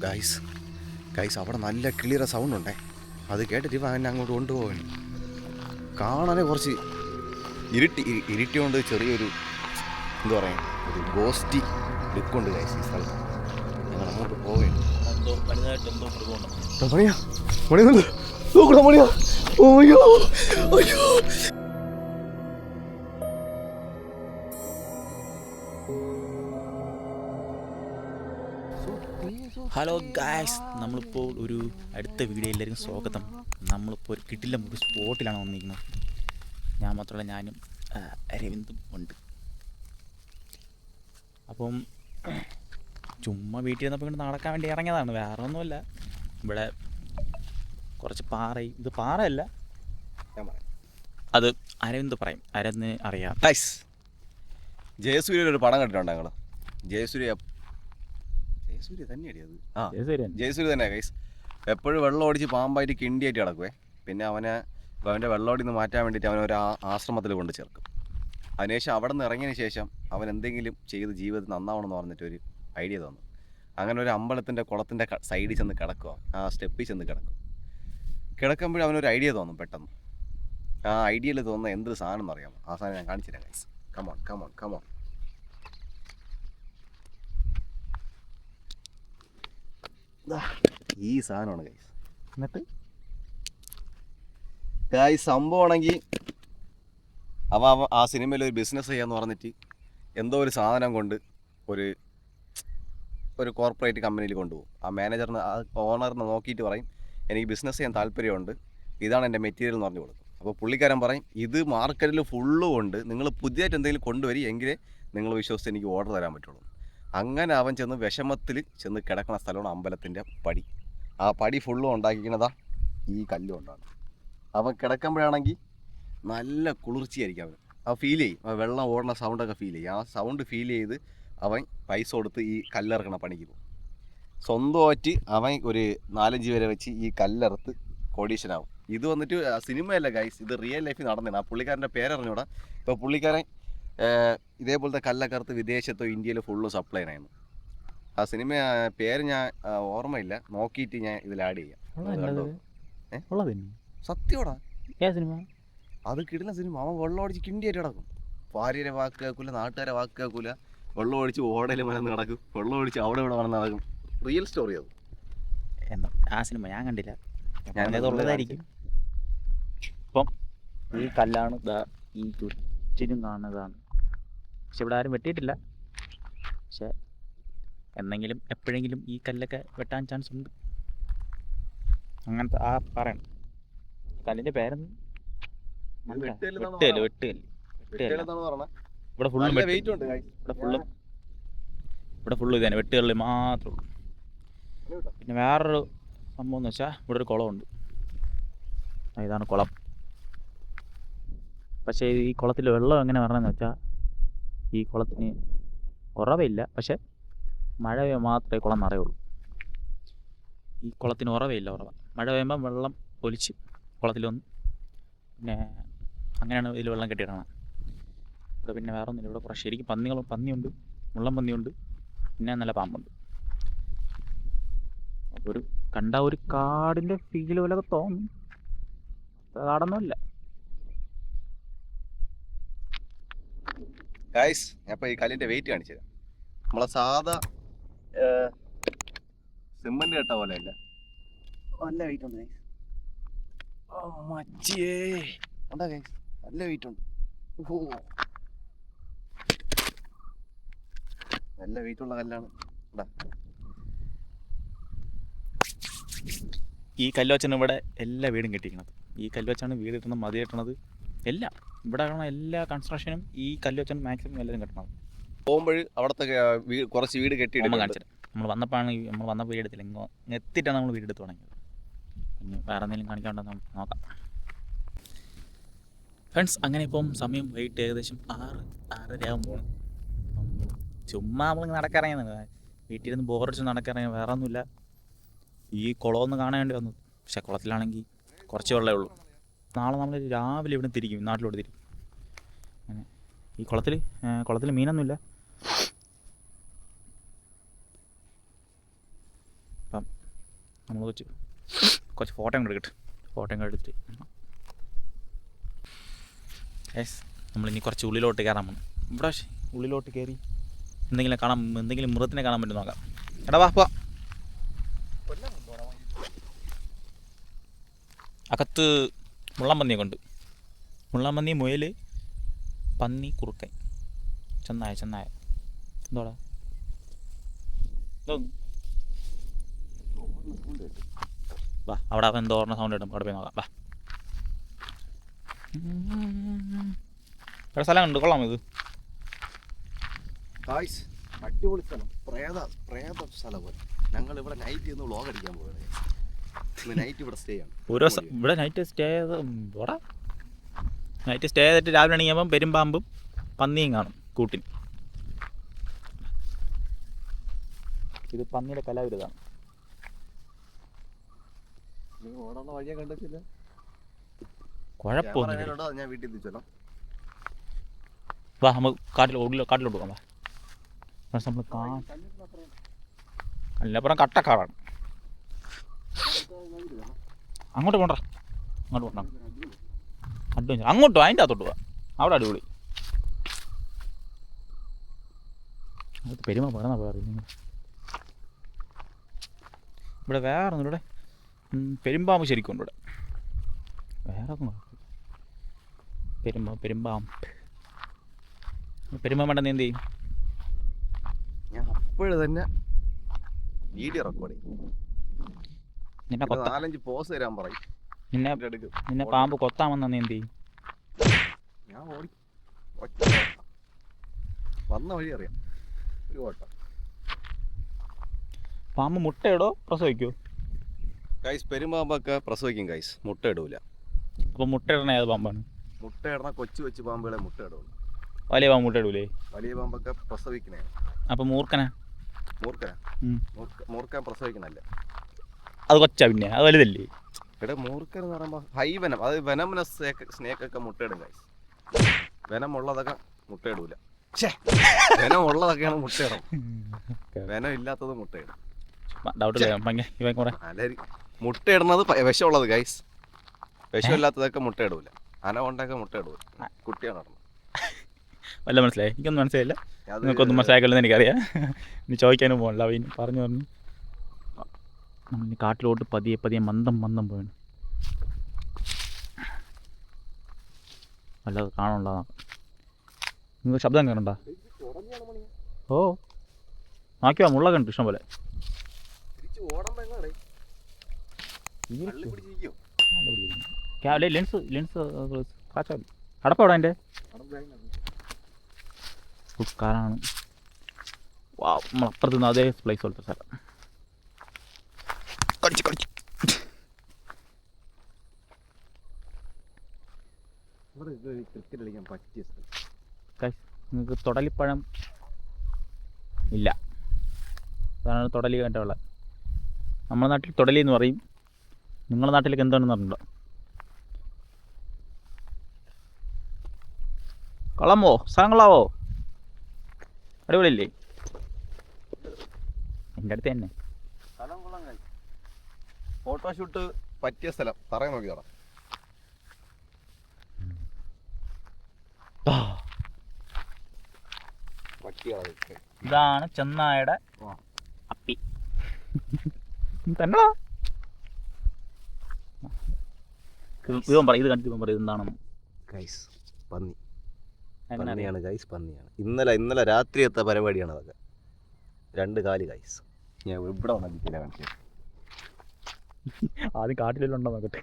Guys guys അവിടെ നല്ല clear sound ഉണ്ടേ. അത് കേട്ടിട്ട് ഇവ എന്നെ അങ്ങോട്ട് കൊണ്ടുപോകാൻ. കാണാനേ കുറച്ച് ഇരുട്ടിയോണ്ട് ചെറിയൊരു എന്താ പറയുക, ഒരു ഗോസ്റ്റി ലുക്കുണ്ട് ഗൈസ് ഈ സ്ഥലത്ത്. ഞങ്ങൾ അങ്ങോട്ട് പോവുകയാണ്. എന്തോ വലുതായിട്ട് എന്തോ മൃഗമുണ്ട്. മണിയാ മണിയൊന്നുമില്ല, നോക്കടാ മണിയാ. അയ്യോ അയ്യോ. ഹലോ ഗായ്സ്, നമ്മളിപ്പോൾ ഒരു അടുത്ത വീഡിയോയിലായിരിക്കും സ്വാഗതം. നമ്മളിപ്പോൾ ഒരു കിട്ടില്ല ഒരു സ്പോട്ടിലാണ് വന്നിരിക്കുന്നത്. ഞാൻ മാത്രമല്ല, ഞാനും രവിന്ദും ഉണ്ട്. അപ്പം ചുമ്മാ വീട്ടിൽ നിന്നപ്പോൾ ഇങ്ങോട്ട് നടക്കാൻ വേണ്ടി ഇറങ്ങിയതാണ്, വേറെ ഒന്നുമല്ല. ഇവിടെ കുറച്ച് ഇത് പാറയല്ല, അത് അരവിന്ദ് പറയും, അരവിന്ദ് അറിയാം. ഗൈസ്, ജയസൂര്യയുടെ ഒരു പടം കണ്ടിട്ടുണ്ടോ ഞങ്ങൾ? ജയസൂര്യ തന്നെയാണ് അത്. ആ, ജയസൂര്യ തന്നെയാണ് ഗൈസ്. എപ്പോഴും വെള്ളം ഓടിച്ച് പാമ്പായിട്ട് കിണ്ടിയായിട്ട് കിടക്കുവേ. പിന്നെ അവൻ്റെ വെള്ളോടി നിന്ന് മാറ്റാൻ വേണ്ടിയിട്ട് അവനൊരു ആശ്രമത്തിൽ കൊണ്ട് ചേർക്കും. അതിനുശേഷം അവിടെ നിന്ന് ഇറങ്ങിയതിന് ശേഷം അവൻ എന്തെങ്കിലും ചെയ്ത് ജീവിതത്തിൽ നന്നാവണമെന്ന് പറഞ്ഞിട്ടൊരു ഐഡിയ തന്നു. അങ്ങനെ ഒരു അമ്പലത്തിൻ്റെ കുളത്തിൻ്റെ സൈഡിൽ ചെന്ന് കിടക്കുക, ആ സ്റ്റെപ്പിൽ ചെന്ന് കിടക്കുമ്പോഴും അവനൊരു ഐഡിയ തോന്നും പെട്ടെന്ന്. ആ ഐഡിയയിൽ തോന്നുന്ന എന്ത് സാധനം എന്നറിയാമോ? ആ സാധനം ഞാൻ കാണിച്ചു തരാം ഗൈസ്. കമോൺ. ഈ സാധനമാണ് ഗൈസ്. എന്നിട്ട് ഗൈസ് സംഭവമാണെങ്കിൽ അവ ആ സിനിമയിൽ ഒരു ബിസിനസ് ചെയ്യാന്ന് പറഞ്ഞിട്ട് എന്തോ ഒരു സാധനം കൊണ്ട് ഒരു കോർപ്പറേറ്റ് കമ്പനിയിൽ കൊണ്ടുപോകും. ആ മാനേജറിന്, ആ ഓണറിനെ നോക്കിയിട്ട് പറയും, എനിക്ക് ബിസിനസ് ചെയ്യാൻ താല്പര്യമുണ്ട്, ഇതാണ് എൻ്റെ മെറ്റീരിയൽ എന്ന് പറഞ്ഞു കൊടുക്കും. അപ്പോൾ പുള്ളിക്കാരൻ പറയും, ഇത് മാർക്കറ്റിൽ ഫുള്ളും ഉണ്ട്, നിങ്ങൾ പുതിയതായിട്ട് എന്തെങ്കിലും കൊണ്ടുവരി, എങ്കിലേ നിങ്ങൾ വിശ്വസിച്ച് എനിക്ക് ഓർഡർ തരാൻ പറ്റുള്ളൂ. അങ്ങനെ അവൻ ചെന്ന് വിഷമത്തിൽ ചെന്ന് കിടക്കുന്ന സ്ഥലമാണ് അമ്പലത്തിൻ്റെ പടി. ആ പടി ഫുള്ളും ഉണ്ടാക്കിക്കുന്നതാ ഈ കല്ല് കൊണ്ടാണ്. അവൻ കിടക്കുമ്പോഴാണെങ്കിൽ നല്ല കുളിർച്ചയായിരിക്കും അവൻ. ആ ഫീൽ ചെയ്യും, ആ വെള്ളം ഓടുന്ന സൗണ്ടൊക്കെ ഫീൽ ചെയ്യും. ആ സൗണ്ട് ഫീൽ ചെയ്ത് അവൻ പൈസ കൊടുത്ത് ഈ കല്ലിറക്കണ പണിക്ക് പോകും. സ്വന്തമായിട്ട് അവൻ ഒരു 4-5 പേരെ വെച്ച് ഈ കല്ലെറുത്ത് കോടീശ്വരനാവും. ഇത് വന്നിട്ട് സിനിമയല്ല ഗൈസ്, ഇത് റിയൽ ലൈഫിൽ നടന്നതാണ്. ആ പുള്ളിക്കാരൻ്റെ പേരറിഞ്ഞൂടാ. ഇപ്പോൾ പുള്ളിക്കാരൻ ഇതേപോലത്തെ കല്ലൊക്കെ അറുത്ത് വിദേശത്തോ ഇന്ത്യയിലോ ഫുള്ള് സപ്ലൈ ആയിരുന്നു. ആ സിനിമ പേര് ഞാൻ ഓർമ്മയില്ല, നോക്കിയിട്ട് ഞാൻ ഇതിൽ ആഡ് ചെയ്യാം. സത്യോടാ, അത് കിട്ടുന്ന സിനിമ. അവൻ വെള്ളം അടിച്ച് കിണ്ടിയായിട്ട് കിടക്കും. ഭാര്യയുടെ വാക്ക് കേൾക്കൂല, നാട്ടുകാരെ വാക്ക് കേൾക്കൂല, വെള്ളം ഒഴിച്ച് ഓടയിൽ മലന്ന് നടക്കും, വെള്ളം ഒഴിച്ച് അവിടെ വന്ന് നടക്കും. റിയൽ സ്റ്റോറി അത്. എന്താ ആ സിനിമ ഞാൻ കണ്ടില്ല, ഞാനതുള്ളതായിരിക്കും. ഇപ്പം ഈ കല്ലാണ് ഈ ചുറ്റിനും കാണുന്നതാണ്. പക്ഷെ ഇവിടെ ആരും വെട്ടിയിട്ടില്ല. പക്ഷെ എന്നെങ്കിലും എപ്പോഴെങ്കിലും ഈ കല്ലൊക്കെ വെട്ടാൻ ചാൻസ് ഉണ്ട്. അങ്ങനത്തെ ആ പറയണം. കല്ലിൻ്റെ പേരെന്ന് വെട്ടുകല്ല്. ഇവിടെ ഫുള്ള് ഇതാണ്, വെട്ടുകല്ല് മാത്രമേ ഉള്ളൂ. പിന്നെ വേറൊരു സംഭവം എന്ന് വെച്ചാൽ ഇവിടെ ഒരു കുളമുണ്ട്. ഇതാണ് കുളം. പക്ഷേ ഈ കുളത്തിൽ വെള്ളം എങ്ങനെ വരണമെന്ന് വെച്ചാൽ, ഈ കുളത്തിന് ഉറവയില്ല, പക്ഷെ മഴ പെയ്യുമ്പോൾ മാത്രമേ കുളം നിറയുള്ളൂ. ഈ കുളത്തിന് ഉറവയില്ല. മഴ പെയ്യുമ്പം വെള്ളം ഒലിച്ച് കുളത്തിൽ വന്ന് പിന്നെ അങ്ങനെയാണ് ഇതിൽ വെള്ളം കെട്ടിയിടണം. ഇവിടെ പിന്നെ വേറെ ഒന്നുമില്ല. ഇവിടെ കുറേ ശരിക്കും പന്നിയുണ്ട്, മുള്ളം പന്നിയുണ്ട്, പിന്നെ നല്ല പാമ്പുണ്ട്. അപ്പോൾ കണ്ട ഒരു കാടിൻ്റെ ഫീൽ പോലൊക്കെ തോന്നും. കാടൊന്നുമില്ല. ഗൈസ്, ഞാൻ ഇപ്പോൾ ഈ കല്ലിൻ്റെ വെയിറ്റ് കാണിച്ചു തരാം. നമ്മളെ സാധാ സിമന്റ് കെട്ട പോലെ അല്ല, നല്ല വെയിറ്റ് ഉണ്ട് ഗൈസ്. ഉണ്ടാ ഗൈസ്, നല്ല വെയിറ്റ് ഉണ്ട്. നല്ല വെയിറ്റ് ഉള്ള കല്ലാണ്. ഈ കല്ല് വെച്ചാണ് ഇവിടെ എല്ലാ വീടും കെട്ടിയിരിക്കുന്നത്. ഈ കല്ല് വെച്ചാണ് വീട് കിട്ടുന്നത്, മതി കെട്ടണത്, എല്ലാം ഇവിടെ കാണുന്ന എല്ലാ കൺസ്ട്രക്ഷനും ഈ കല്ല് വെച്ചാണ് മാക്സിമം എല്ലാവരും കെട്ടണത്. പോകുമ്പോൾ അവിടുത്തെ കുറച്ച് വീട് കെട്ടിയിട്ട് കാണിച്ചത്. നമ്മൾ വന്നപ്പോൾ വീട് എടുത്തില്ല, ഇങ്ങ് എത്തിയിട്ടാണ് നമ്മൾ വീട് എടുത്ത് തുടങ്ങിയത്. ഇനി വേറെ എന്തെങ്കിലും കാണിക്കാണ്ടെന്ന് നമുക്ക് നോക്കാം ഫ്രണ്ട്സ്. അങ്ങനെ ഇപ്പം സമയം വൈകിട്ട് ഏകദേശം 6-6:30 ആകുമ്പോൾ ചുമ്മാ നമ്മൾ നടക്കിറങ്ങിയത്, വീട്ടിലിരുന്ന് ബോറടിച്ച് നടക്കിറങ്ങി, വേറെ ഒന്നുമില്ല. ഈ കുളമൊന്ന് കാണാൻ വേണ്ടി വന്നത്. പക്ഷേ കുളത്തിലാണെങ്കിൽ കുറച്ച് വെള്ളമേ ഉള്ളൂ. നാളെ നമ്മൾ രാവിലെ ഇവിടെ തിരിക്കും, നാട്ടിലോട്ട് തിരിക്കും. അങ്ങനെ ഈ കുളത്തിൽ മീനൊന്നുമില്ല. നമ്മൾ കുറച്ച് ഫോട്ടോയും കൂടെ എടുക്കട്ടെ. ഫോട്ടോയും കൂടെ എടുത്തിട്ട് യെസ്, നമ്മളിനി കുറച്ച് ഉള്ളിലോട്ട് കയറാൻ പോകണം. ഇവിടെ ഉള്ളിലോട്ട് കയറി എന്തെങ്കിലും മൃഗത്തിനെ കാണാൻ പറ്റും നോക്കാം. എടാ വാ പോവാം. അകത്ത് മുള്ളൻപന്നിയൊക്കെ ഉണ്ട്. മുള്ളൻപന്നി, മുയൽ, പന്നി, കുറുക്കൻ, ചെന്നായ എന്തോടാ വാ, അവിടെ അവൻ എന്തോ ഓർണ സൗണ്ട് കിട്ടും. അവിടെ പോയി നോക്കാം. വാ, ഇവിടെ സ്ഥലം ഉണ്ട്, കൊള്ളാം ഇത്. ഗായ്സ് അടിപൊളി സ്ഥലം, പ്രേത സ്ഥലം പോലെ. ഞങ്ങൾ ഇവിടെ നൈറ്റ് ഇന്ന് വ്ളോഗ് അടിക്കാൻ പോവുകയാണ്. നൈറ്റ് ഇവിടെ സ്റ്റേ ആണ്. ഓരോ ഇവിടെ നൈറ്റ് സ്റ്റേ ചെയ്തിട്ട് രാവിലെ എണീക്കുമ്പം പെരുമ്പാമ്പും പന്നിയും കാണും കൂട്ടിന്. ഇത് പന്നിയുടെ കലാവിരുതാണ്. ഓടാനുള്ള വഴിയെ കണ്ടിട്ടില്ല. കുഴപ്പമൊന്നുമില്ല. ഞാൻ വീട്ടിൽ എത്തിച്ചോളാം. വാ, നമുക്ക് കാട്ടിലോട്ട് പോകാം. വാ, നമ്മൾ അല്ലപ്പുറം കട്ടക്കാടാണ്. അങ്ങോട്ട് പോണ്ട, അഡ്വഞ്ചർ അങ്ങോട്ടോ, അതിൻ്റെ അകത്തോട്ട് പോവാം. അവിടെ അടിപൊളി. അത് പെരുമ പറഞ്ഞ പറയുന്നത്. ഇവിടെ വേറെ ഒന്നും ഇവിടെ പെരുമ്പാമ്പ് ശരിക്കും ഉണ്ട്. ഇവിടെ വേറെ ഒന്നും പെരുമ്പാമ്പ് നീ എന്ത് ചെയ്യും? ഞാൻ അപ്പോഴും തന്നെ വീഡിയോ റെക്കോർഡ് ചെയ്യും. നിന്നെ 4-5 പോസ് തരാൻ പറയും. നിന്നെ പാമ്പ് കൊത്താമെന്നാ നീ എന്ത് ചെയ്യും? ഞാൻ ഓടി വന്ന വഴി അറിയാം. ഒരു ഓട്ടം. പാമ്പ് മുട്ടയിടോ പ്രസവിക്കോ? ഗൈസ് പെരുമ്പാമ്പൊക്കെ പ്രസവിക്കും ഗൈസ്, മുട്ട ഇടൂല. അപ്പോൾ മുട്ടയിടണ ഏത് പാമ്പാണ്? മുട്ട ഇടണ കൊച്ചു പാമ്പുകളെ മുട്ട ഇടുള്ളൂ. വലിയ പാമ്പ് മുട്ട ഇടൂലേ? വലിയ പാമ്പൊക്കെ പ്രസവിക്കണേ. അപ്പോൾ മൂർക്കനാ പ്രസവിക്കണല്ലേ? അത് കൊച്ചാ, പിന്നെ അത് വലുതല്ലേ? ഇവിടെ മൂർക്കൻ എന്ന് പറയുമ്പോൾ ഹൈവനം, അത് വെനംനസ് സ്നേക്കൊക്കെ മുട്ടയിടും ഗൈസ്. വെനം ഉള്ളതൊക്കെ മുട്ടയിടൂല. വെനം ഉള്ളതൊക്കെയാണ് മുട്ടയിടും. വെനം ഇല്ലാത്തത് മുട്ടയിടും. മുട്ടയിടുന്നത് വിഷമുള്ളത് ഗൈസ്, വിഷമില്ലാത്തതൊക്കെ മുട്ടയിടൂല. അനകൊണ്ടൊക്കെ മുട്ടയിടൂല. കുട്ടിയാണ് നടന്നത്. വല്ല മനസ്സിലായി? എനിക്കൊന്നും മനസ്സിലായില്ല. നിങ്ങൾക്കൊന്നും മനസ്സിലാക്കല്ലെന്ന് എനിക്കറിയാം. ഇനി ചോദിക്കാനും പോകണില്ല. അവ പറഞ്ഞു നമ്മൾ കാട്ടിലോട്ട് പതിയെ മന്ദം പോയാണ്. അല്ലാതെ കാണുന്നുള്ളതാണ്. നിങ്ങൾക്ക് ശബ്ദം കേൾക്കണ്ട? ഓ നോക്കിയോ, മുള്ളൊക്കെ ഉണ്ട് ഇഷ്ടം പോലെ. ലെൻസ് അടപ്പവിടെ എൻ്റെ കാറാണ്. വാ, നമ്മളപ്പുറത്ത് നിന്ന് അതേ പ്ലേസ് പോലത്തെ സ്ഥലം. കടിച്ച് നിങ്ങൾക്ക് തൊടലിപ്പഴം ഇല്ല. അതാണ് തൊടലി കണ്ടുള്ള. നമ്മുടെ നാട്ടിൽ തൊടലി എന്ന് പറയും. നിങ്ങളുടെ നാട്ടിലേക്ക് എന്താണെന്ന് പറഞ്ഞിട്ടുണ്ടോ? കൊള്ളാമോ? സ്ഥലം കൊള്ളാവോ? അടിപൊളിയല്ലേ? എൻ്റെ അടുത്ത് തന്നെ ഫോട്ടോഷൂട്ട് പറ്റിയ സ്ഥലം. പറയാൻ നോക്കിയോടാ. ഇതാണ് ചെന്നായുടെ അപ്പി. തന്നെടാ. ഇവൻ പറയും, ഇത് കണ്ടിട്ട് ഇവൻ പറയും എന്താണെന്ന്. ഗൈസ് പന്നിയാണ് ഗൈസ്, പന്നിയാണ്. ഇന്നലെ രാത്രിയത്തെ പരിപാടിയാണ് അതൊക്കെ. 2 കാല് ഗൈസ്. ഞാൻ ഇവിടെ വന്നിട്ടില്ല കാണിച്ചത്. ആദ്യം കാട്ടിലെല്ലാം നോക്കട്ടെ.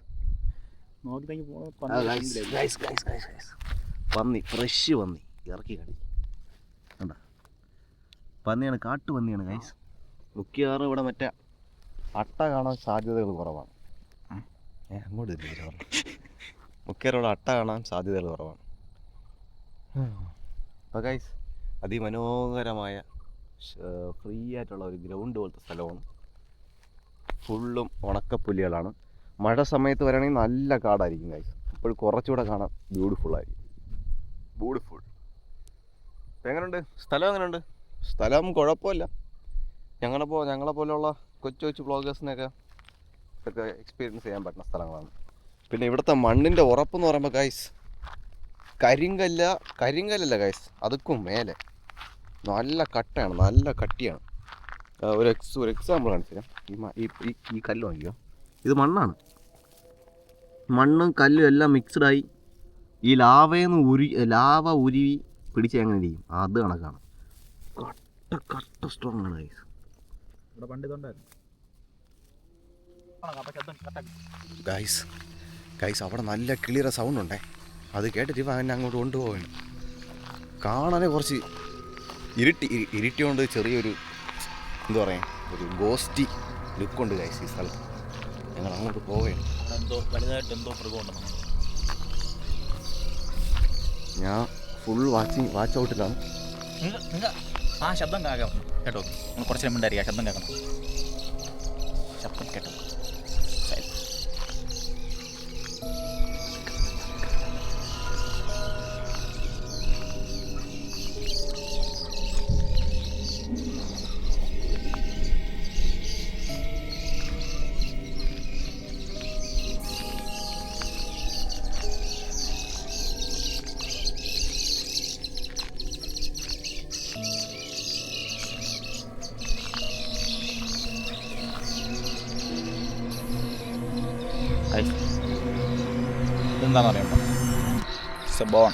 പന്നി, ഫ്രഷ് പന്നി ഇറക്കി കടി കണ്ട. പന്നിയാണ്, കാട്ടുപന്നിയാണ് ഗൈസ്. മിക്കവാറും ഇവിടെ മറ്റേ അട്ട കാണാൻ സാധ്യതകൾ കുറവാണ്. അങ്ങോട്ട് മിക്കവാറും ഇവിടെ അട്ട കാണാൻ സാധ്യതകൾ കുറവാണ്. അപ്പോൾ ഗൈസ് അതിമനോഹരമായ ഫ്രീ ആയിട്ടുള്ള ഒരു ഗ്രൗണ്ട് പോലത്തെ സ്ഥലമാണ്. ഫുള്ളും ഉണക്കപ്പുല്ലുകളാണ്. മഴ സമയത്ത് വരികയാണെങ്കിൽ നല്ല കാടായിരിക്കും ഗൈസ്. അപ്പോൾ കുറച്ചുകൂടെ കാണാൻ ബ്യൂട്ടിഫുള്ളായിരിക്കും. ബ്യൂട്ടിഫുൾ. എങ്ങനെയുണ്ട് സ്ഥലം? എങ്ങനെയുണ്ട് സ്ഥലം? കുഴപ്പമില്ല. ഞങ്ങളെ പോലെയുള്ള കൊച്ചു ബ്ലോഗേഴ്സിനൊക്കെ ഒക്കെ എക്സ്പീരിയൻസ് ചെയ്യാൻ പറ്റുന്ന സ്ഥലങ്ങളാണ്. പിന്നെ ഇവിടുത്തെ മണ്ണിൻ്റെ ഉറപ്പെന്ന് പറയുമ്പോൾ ഗൈസ് കരിങ്കല്ലല്ല ഗൈസ്, അതുക്കും മേലെ നല്ല കട്ടയാണ്, നല്ല കട്ടിയാണ്. ഒരു എക്സാമ്പിൾ കാണിച്ചു തരാം. ഈ കല്ല് നോക്കിയോ, ഇത് മണ്ണാണ്. മണ്ണും കല്ലും എല്ലാം മിക്സ്ഡായി ഈ ലാവ ഉരുവി പിടിച്ച് എങ്ങനെ ഇരിക്കും, അത് കണക്കാണ്. കട്ട സ്ട്രോങ് ആണ് ഗൈസ്. ഗൈസ് അവിടെ നല്ല ക്ലിയർ സൗണ്ട് ഉണ്ടേ, അത് കേട്ടിട്ട് ഇവ എന്നെ അങ്ങോട്ട് കൊണ്ടുപോകാൻ. കാണാനേ കുറച്ച് ഇരുട്ടിയോണ്ട് ചെറിയൊരു എന്താ പറയുക, ഒരു ഗോസ്റ്റി ലുക്കുണ്ട് ഗൈസ് ഈ സ്ഥലത്ത്. ഞങ്ങൾ അങ്ങോട്ട് പോവുകയാണ്. ഞാൻ ഫുൾ വാച്ച് ഔട്ടിലാണ്. ആ ശബ്ദം കേൾക്കാം കേട്ടോ, കുറച്ച് മിണ്ടായിരിക്കും. ആ ശബ്ദം കേൾക്കണം, ശബ്ദം കേട്ടോ. ഇതെന്താണെന്ന് അറിയണ്ടോ, ബോൺ.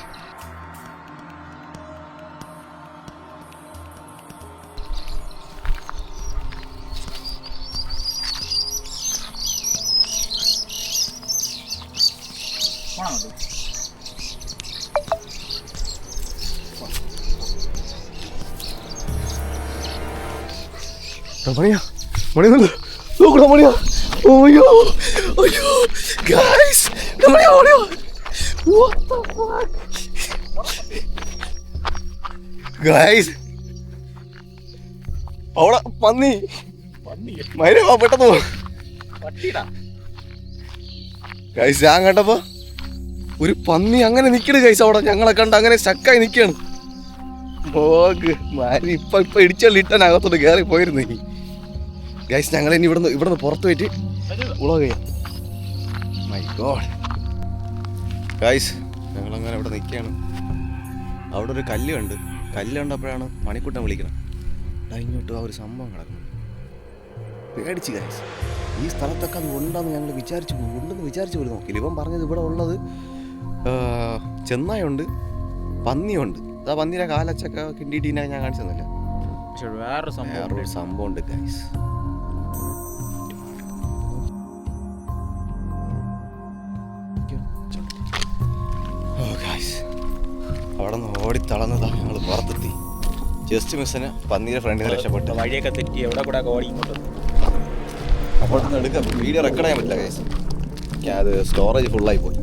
മണിയാ, അയ്യോ ഗൈസ്, ഗൈസ് അവിടെ പന്നി മൈരവാ പെട്ടെന്ന് ഗൈസ്. ഞാൻ കണ്ടപ്പോ ഒരു പന്നി അങ്ങനെ നിക്കണ് ഗൈസ്, അവിടെ ഞങ്ങളെ കണ്ട് അങ്ങനെ സ്റ്റക്കായി നിക്കാണ്. ഇപ്പൊ ഇടിച്ചള്ളിട്ടനകത്തോട്ട് കയറി പോയിരുന്നേ ഗൈസ്. ഞങ്ങൾ ഇനി ഇവിടുന്ന് പുറത്ത് പോയിട്ട് ഉളകയാ. മൈ ഗോഡ് ഗൈസ്, ഞങ്ങളങ്ങനെ ഇവിടെ നിൽക്കുകയാണ്. അവിടെ ഒരു കല്ല് കണ്ടപ്പോഴാണ് മണിക്കുട്ടൻ വിളിക്കണം. ഇങ്ങോട്ട് ആ ഒരു സംഭവം കിടക്കുന്നു. പേടിച്ച് ഗൈസ്. ഈ സ്ഥലത്തൊക്കെ അത് ഉണ്ടെന്ന് ഞങ്ങൾ ഉണ്ടെന്ന് വിചാരിച്ചു പോലും നോക്കിയില്ല. ഇവൻ പറഞ്ഞത് ഇവിടെ ഉള്ളത് ചെന്നായുണ്ട്, പന്നിയുണ്ട്. ആ പന്നിയുടെ കാലച്ചൊക്കെ കിണ്ടിയിട്ടീനെ ഞാൻ കാണിച്ചു തന്നില്ല. പക്ഷെ വേറൊരു സംഭവം ഉണ്ട് ഗൈസ്. അവിടെ നിന്ന് ഓടിത്തളർന്നതാ, ഞങ്ങൾ പുറത്തെത്തി. ജസ്റ്റ് മിസ്സിന് പന്നീരെ ഫ്രണ്ടിൽ നിന്ന് രക്ഷപ്പെട്ടു. വഴിയൊക്കെ തെറ്റി എവിടെ കൂടെ ഓടി ഇങ്ങോട്ട്. അപ്പോൾ എടുക്കാം, വീഡിയോ റെക്കോർഡ് ചെയ്യാൻ പറ്റില്ല ഗൈസ്. അത് സ്റ്റോറേജ് ഫുള്ളായി പോയി.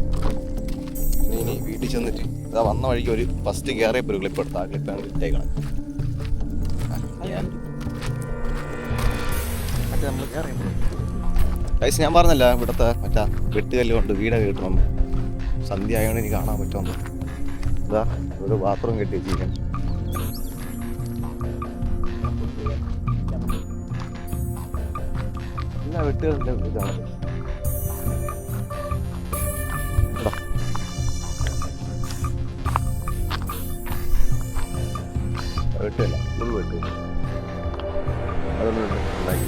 ഇനി വീട്ടിൽ ചെന്നിട്ട് ഇതാ വന്ന വഴിക്ക് ഒരു ഫസ്റ്റ് കയറിയപ്പോൾ ഒരു ക്ലിപ്പ് എടുത്താൽ ആ ക്ലിപ്പാണ് ഇട്ടേക്കണം. നമ്മൾ ഗൈസ് ഞാൻ പറഞ്ഞല്ല, ഇവിടുത്തെ മറ്റാ വെട്ടുകല്ല് കൊണ്ട് വീടൊക്കെ കിട്ടണം. സന്ധ്യ ആയതുകൊണ്ട് എനിക്ക് കാണാൻ പറ്റുമെന്ന്. ഇതാ ഒരു ബാത്റൂം കെട്ടി വെച്ചിരിക്കണം. എല്ലാ വെട്ടുകളുടെ ഇതാണ്. വെട്ടില്ല, ഫുൾ വെട്ടില്ല. അതൊന്നും ഉണ്ടാക്കി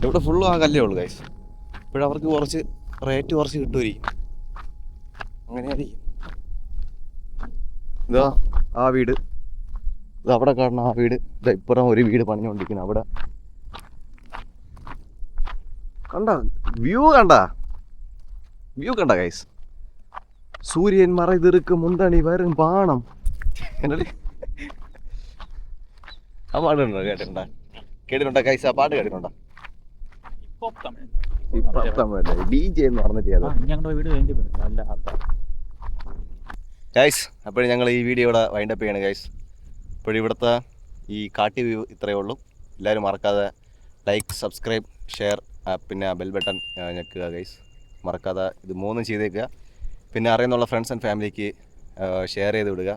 ഇവിടെ ഫുള്ളും ആ കല്ലേ ഉള്ളു ഗൈസ്. ഇപ്പോഴവർക്ക് കുറച്ച് റേറ്റ് കുറച്ച് കിട്ടുമായിരിക്കും, അങ്ങനെയായിരിക്കും. ഇതാ ആ വീട്, ഇത് അവിടെ കാണുന്ന ആ വീട്. ഇതാ ഇപ്പുറം ഒരു വീട് പണിഞ്ഞുകൊണ്ടിരിക്കുന്നത്. അവിടെ വ്യൂ കണ്ട ഗൈസ്. സൂര്യൻ മറൈതിருக்கு മുന്തണി വരും പാണം. എന്നല്ലേ ആ പാടുണ്ടോ? കേട്ടിട്ടുണ്ടോ ഗൈസ്? ആ പാട്ട് കേട്ടിട്ടുണ്ടോ? DJ എന്ന് പറഞ്ഞിട്ട് ഗൈസ്. അപ്പോൾ ഞങ്ങൾ ഈ വീഡിയോ ഇവിടെ വൈൻഡപ്പ് ചെയ്യണം ഗൈസ്. അപ്പോൾ ഇവിടുത്തെ ഈ കാട്ടി വ്യൂ ഇത്രയേ ഉള്ളൂ. എല്ലാവരും മറക്കാതെ ലൈക്ക്, സബ്സ്ക്രൈബ്, ഷെയർ, പിന്നെ ബെൽ ബട്ടൺ ഞെക്കുക ഗൈസ്. മറക്കാതെ ഇത് മൂന്നും ചെയ്തേക്കുക. പിന്നെ അറിയുന്നുള്ള ഫ്രണ്ട്സ് ആൻഡ് ഫാമിലിക്ക് ഷെയർ ചെയ്ത് വിടുക,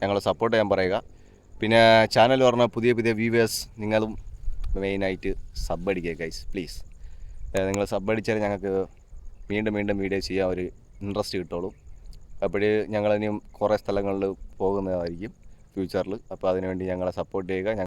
ഞങ്ങളെ സപ്പോർട്ട് ചെയ്യാൻ പറയുക. പിന്നെ ചാനൽ പറഞ്ഞ പുതിയ വ്യൂവേഴ്സ് നിങ്ങളും മെയിനായിട്ട് സബ് അടിക്കുക ഗൈസ് പ്ലീസ്. നിങ്ങൾ സബ് അടിച്ചാൽ ഞങ്ങൾക്ക് വീണ്ടും വീണ്ടും വീഡിയോ ചെയ്യാൻ ഒരു ഇൻട്രസ്റ്റ് കിട്ടുള്ളൂ. അപ്പോൾ ഞങ്ങളിനിയും കുറേ സ്ഥലങ്ങളിൽ പോകുന്നതായിരിക്കും ഫ്യൂച്ചറിൽ. അപ്പോൾ അതിനുവേണ്ടി ഞങ്ങളെ സപ്പോർട്ട് ചെയ്യുക.